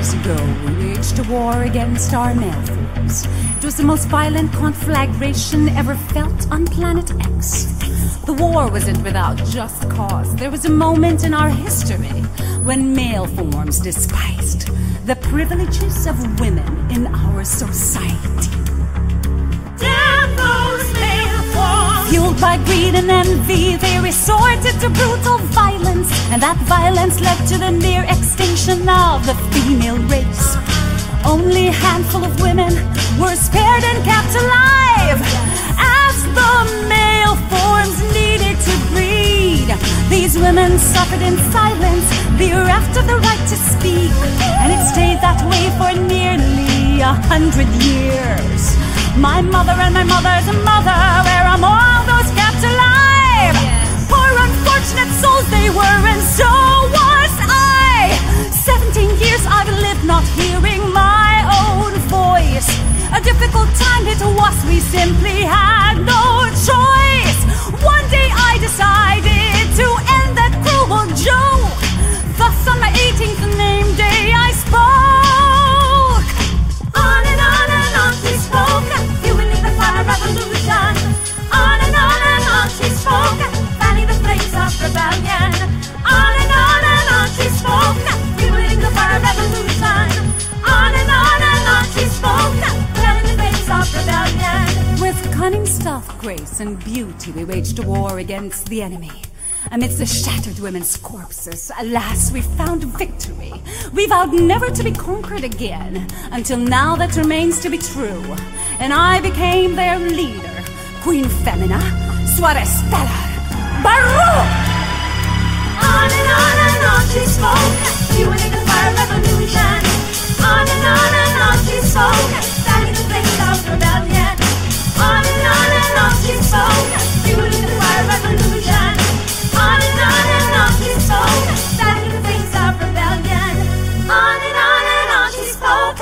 years ago, we waged a war against our male forms. It was the most violent conflagration ever felt on Planet X. The war wasn't without just cause. There was a moment in our history when male forms despised the privileges of women in our society. Damn those male forms! Fueled by greed and envy, they resorted to brutal violence, and that violence led to the near extinction of the female race. Only a handful of women were spared and kept alive as the male forms needed to breed. These women suffered in silence, bereft of the right to speak, and it stayed that way for nearly 100 years. My mother and my mother's mother were among those kept alive. Poor unfortunate souls they were, and so was I. 17 years I've lived not hearing my own voice. A difficult time it was, we simply had no choice. One day I decided to end that cruel joke. Thus on my 18th name day I spoke. On and on she spoke, fueling the fire revolution. On and on she spoke, fanning the flames of rebellion. On and on she spoke, fueling the fire revolution. On and on she spoke, fanning the flames of rebellion. With cunning stuff, grace, and beauty, we waged a war against the enemy. Amidst the shattered women's corpses, alas, we found victory. We vowed never to be conquered again, until now that remains to be true. And I became their leader, Queen Femina, Suarez Stellar, Baruch! On and on she spoke, fueling the fire revolution. On and on she spoke, fanning the flames of rebellion. On and on she spoke, fueling the fire revolution. On and on she spoke, fanning the flames of rebellion. On and on she spoke.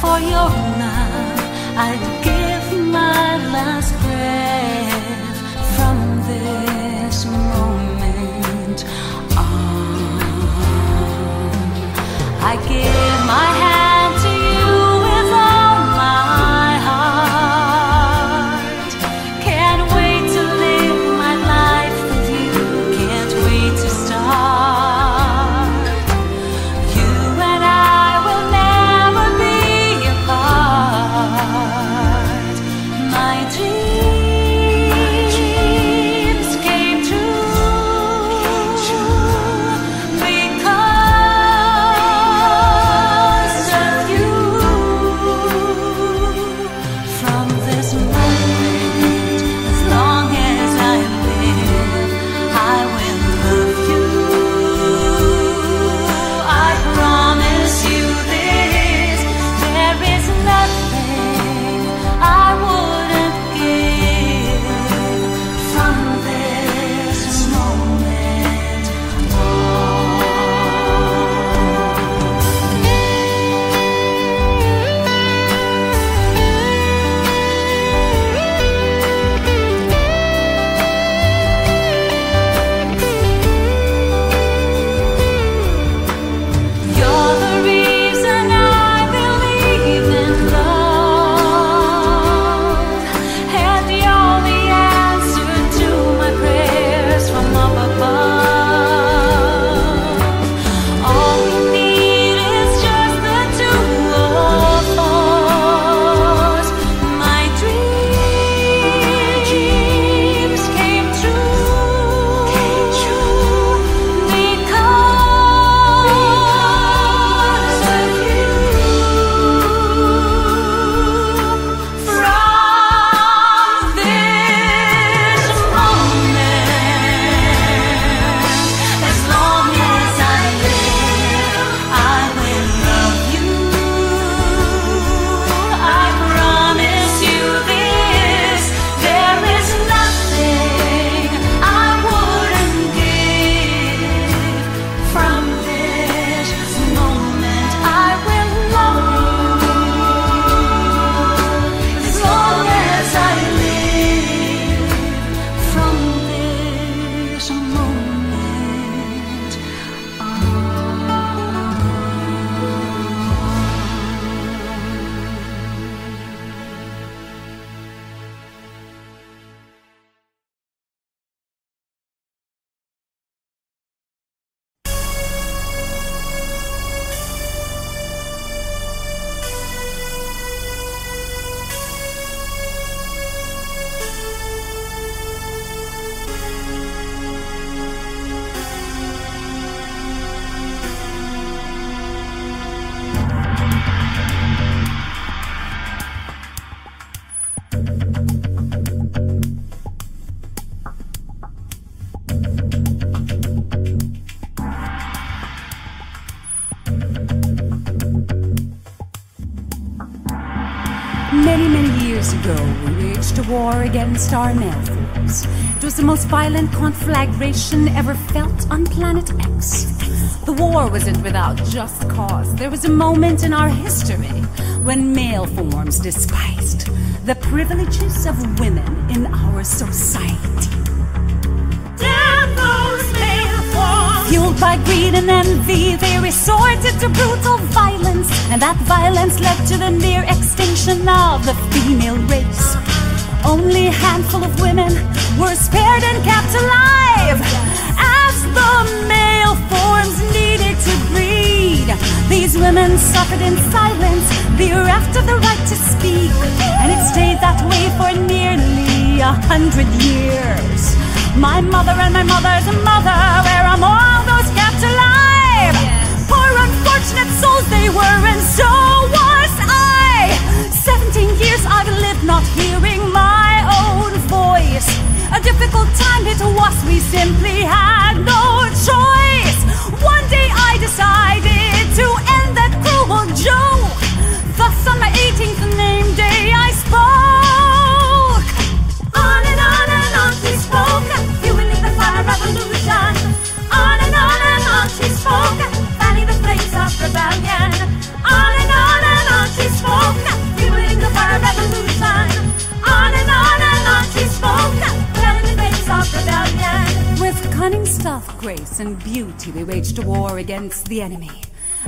for your love, I'd give my last breath. From this moment on, I give my hand to you with all my heart. Can't wait to live my life with you, can't wait to start. You and I will never be apart. My dreams came true because of you. From this moment, as long as I live, I will love you. I promise you this, there is nothing I wouldn't give. From this moment you're the reason I believe in love, and you're the answer to my prayers from up above. All we need is just the two of us. My dreams came true because of you. From this moment, as long as I live, I will love you. I promise you this, there is nothing I wouldn't give. From this moment, I will love you. As long as I live, from this moment Many years ago, we waged a war against our male foes. It was the most violent conflagration ever felt on planet X. The war wasn't without just cause. There was a moment in our history when male forms despised the privileges of women in our society. Damn those male forms. Fueled by greed and envy, they resorted to brutal violence, and that violence led to the near extinction of the female race. Only a handful of women were spared and kept alive, as the male forms needed to breed. These women suffered in silence, bereft of the right to speak, and it stayed that way for nearly 100 years. My mother and my mother's mother, where are all those kept alive? Poor unfortunate souls they were, and so was I. 17 years I've lived not hearing my own voice. A difficult time it was, we simply had no choice. One day I decided to end that cruel joke. Thus on my 18th name day I spoke. On and on she spoke, fueling the fire revolution. On and on she spoke, fanning the flames of rebellion. On and on she spoke. and beauty we waged a war against the enemy.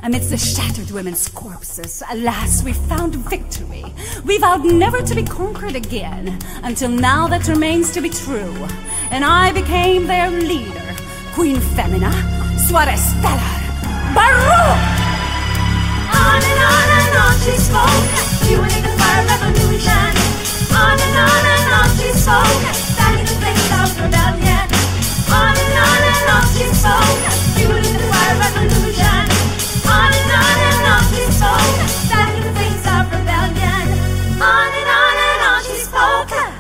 Amidst the shattered women's corpses, alas, we found victory. We vowed never to be conquered again, until now that remains to be true. And I became their leader, Queen Femina, Suarez Stellar, Baruch! On and on she spoke, fueling the fire revolution. On and on she spoke, fanning the flames of rebellion. On and on she spoke, fueling the fire revolution. On and on she spoke, fanning the flames of rebellion. On and on she spoke.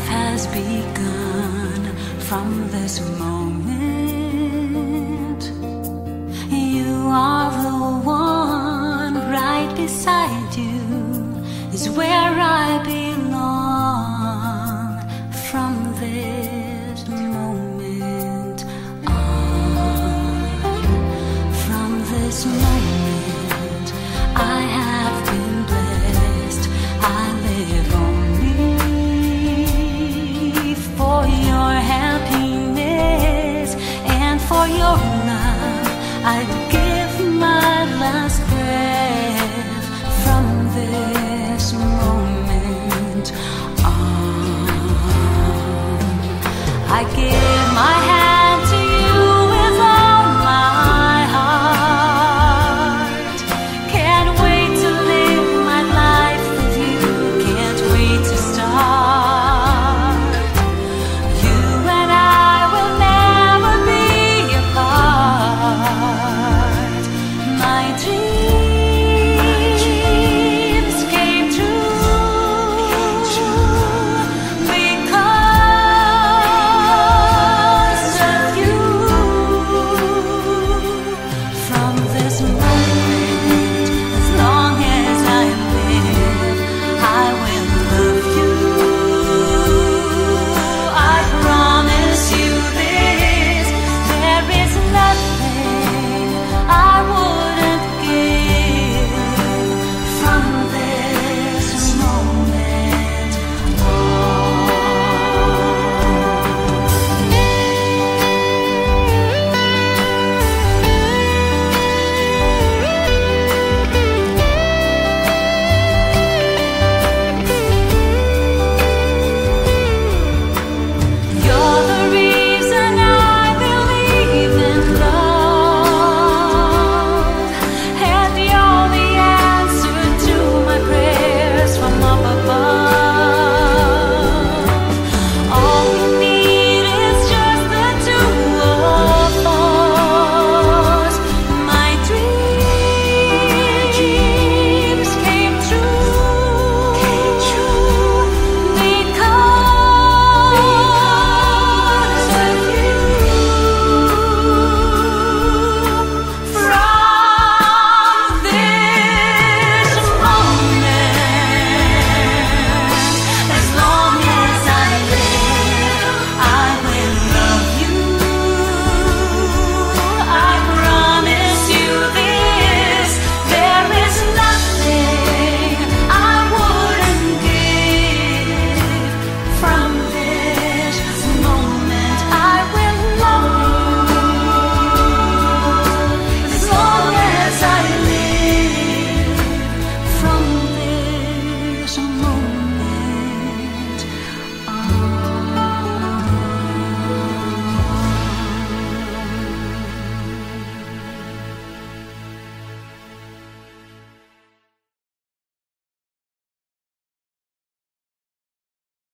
has begun from this moment. You are the one, right beside you is where I belong.